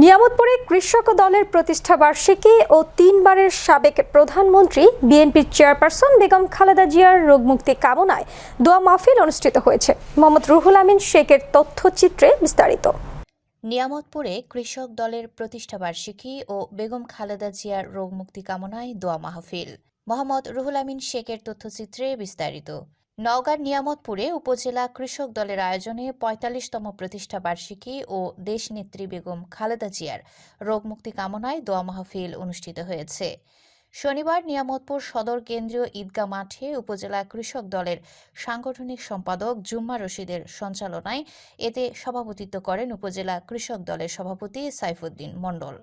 নিয়ামতপুরে কৃষক দলের প্রতিষ্ঠা বার্ষিকী ও 3 বারের সাবেক প্রধানমন্ত্রী বিএনপির চেয়ারপারসন বেগম খালেদা জিয়ার রোগমুক্তি কামনায় দোয়া মাহফিল অনুষ্ঠিত হয়েছে। মোহাম্মদ রুহুল আমিন শেখের তথ্যচিত্রে বিস্তারিত। নিয়ামতপুরে কৃষক দলের প্রতিষ্ঠা বার্ষিকী ও বেগম খালেদা জিয়ার রোগমুক্তি কামনায় দোয়া মাহফিল। মোহাম্মদ রুহুল আমিন শেখের তথ্যচিত্রে বিস্তারিত। নওগাঁর নিয়ামতপুরে উপজেলা কৃষক দলের আয়োজনে ৪৫তম প্রতিষ্ঠা বার্ষিকী ও দেশনেত্রী বেগম খালেদা জিয়ার রোগমুক্তি কামনায় দোয়া মাহফিল অনুষ্ঠিত হয়েছে। শনিবার নিয়ামতপুর সদর কেন্দ্রীয় ঈদগাহ মাঠে উপজেলা কৃষক দলের সাংগঠনিক সম্পাদক জুম্মা রশিদের সঞ্চালনায় এতে সভাপতিত্ব করেন উপজেলা কৃষক দলের সভাপতি সাইফুদ্দিন মণ্ডল।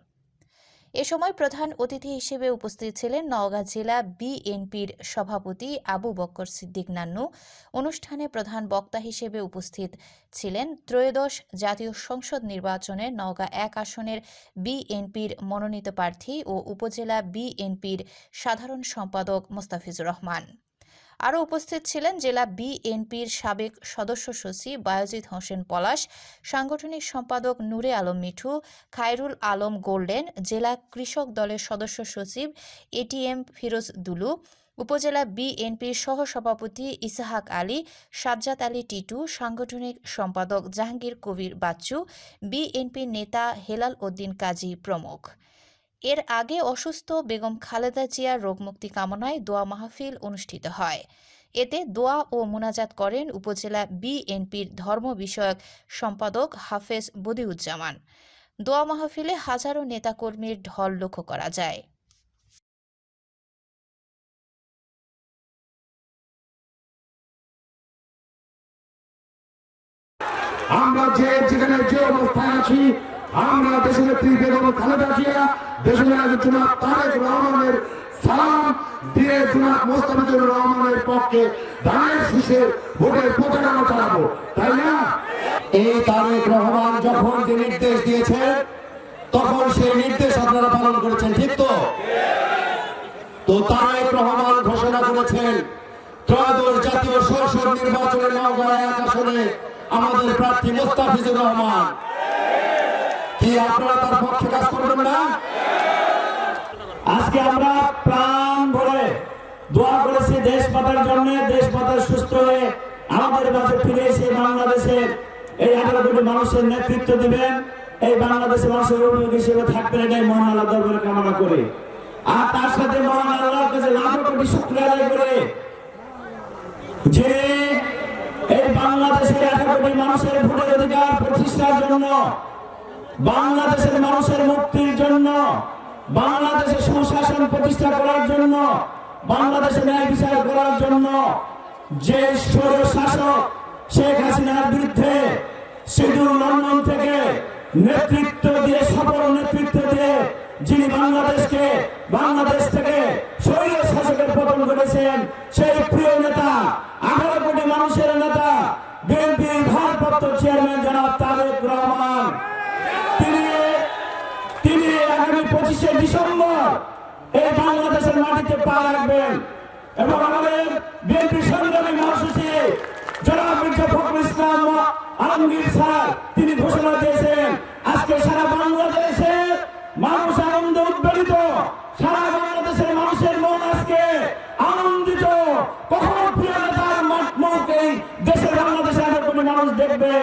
এ সময় প্রধান অতিথি হিসেবে উপস্থিত ছিলেন নওগাঁ জেলা বিএনপির সভাপতি আবু বক্কর সিদ্দিক নান্নু। অনুষ্ঠানে প্রধান বক্তা হিসেবে উপস্থিত ছিলেন ত্রয়োদশ জাতীয় সংসদ নির্বাচনে নওগাঁ ১ আসনের বিএনপির মনোনীত প্রার্থী ও উপজেলা বিএনপির সাধারণ সম্পাদক মোস্তাফিজুর রহমান। আরও উপস্থিত ছিলেন জেলা বিএনপির সাবেক সদস্য সচিব বায়েজিদ হোসেন পলাশ, সাংগঠনিক সম্পাদক নূরে আলম মিঠু, খায়রুল আলম গোল্ডেন, জেলা কৃষক দলের সদস্য সচিব এটিএম ফিরোজ দুলু, উপজেলা বিএনপির সহসভাপতি ইসাহাক আলী, সাজ্জাদ আলী টিটু, সাংগঠনিক সম্পাদক জাহাঙ্গীর কবির বাচ্চু, বিএনপির নেতা হেলাল উদ্দিন কাজী প্রমুখ। এর আগে অসুস্থ বেগম খালেদা জিয়ার রোগমুক্তি কামনায় দোয়া মাহফিল অনুষ্ঠিত হয়। এতে দোয়া ও মোনাজাত করেন উপজেলা বিএনপির ধর্ম বিষয়ক সম্পাদক হাফেজ বদিউজ্জামান। দোয়া মাহফিলে হাজারো নেতাকর্মীর ঢল লক্ষ্য করা যায়। আমরা যেখানে যে অবস্থায় আছি, আমরা দেশনেত্রী বেগম খালেদা জিয়া, দেশনায়ক জনাব তারেক রহমানের সালাম দিয়ে জনাব মোস্তাফিজুর রহমানের পক্ষে ধানের শীষের ভোটের প্রচারণা চালাবো, তাই না? এই তারেক রহমান যখন যে নির্দেশ দিয়েছেন তখন সেই নির্দেশ আপনারা পালন করেছেন, ঠিক তো? তো তারেক রহমান ঘোষণা করেছেন ত্রয়োদশ জাতীয় সংসদ নির্বাচনে নওগাঁ ১ আসনে আমাদের প্রার্থী মোস্তাফিজুর রহমান। কি আপনারা তার পক্ষে কাজ করবেন না? আজকে আমরা প্রাণ ভরে দোয়া করেছি দেশ মাতার জন্য, দেশ মাতার সুস্থ হয়ে আমাদের মাঝে ফিরে এসে বাংলাদেশের এই ১৮ কোটি মানুষের নেতৃত্ব দিবেন, এই বাংলাদেশের মানুষের অভিযোগ হিসেবে থাকবেন, এটাই মহান আল্লাহ দরবারে কামনা করে। আর তার সাথে মহান আল্লাহর কাছে লাখ কোটি শুকরিয়া আদায় করে যে এই বাংলাদেশের ১৮ কোটি মানুষের ভোটের অধিকার প্রতিষ্ঠার জন্য, বাংলাদেশের মানুষের মুক্তির জন্য, বাংলাদেশের সুশাসন প্রতিষ্ঠা করার জন্য, বাংলাদেশে ন্যায় বিচার করার জন্য যে স্বৈরশাসক শেখ হাসিনার বিরুদ্ধে সিঁদুর লন্ডন থেকে নেতৃত্ব দিয়ে, সফল নেতৃত্ব দিয়ে যিনি বাংলাদেশ থেকে স্বৈরশাসকের পতন করেছেন, সেই প্রিয় নেতা, ১৮ কোটি মানুষের নেতা, বিএনপির ভারপ্রাপ্ত চেয়ারম্যান জনাব তারেক রহমান, তিনি আগামী ২৫শে ডিসেম্বর এই বাংলাদেশের মাটিতে পা রাখবেন এবং আমাদের বিএনপি সংগ্রামী মহাসচিব জনাব মির্জা ফখরুল ইসলাম আলমগীর স্যার তিনি ঘোষণা দিয়েছেন আজকে সারা বাংলাদেশের মানুষ আনন্দ উদ্বেলিত, সারা বাংলাদেশের মানুষের মন আজকে আনন্দিত। কখন প্রিয় নেতার মুখ এই দেশের বাংলাদেশের ১৮ কোটি মানুষ দেখবে?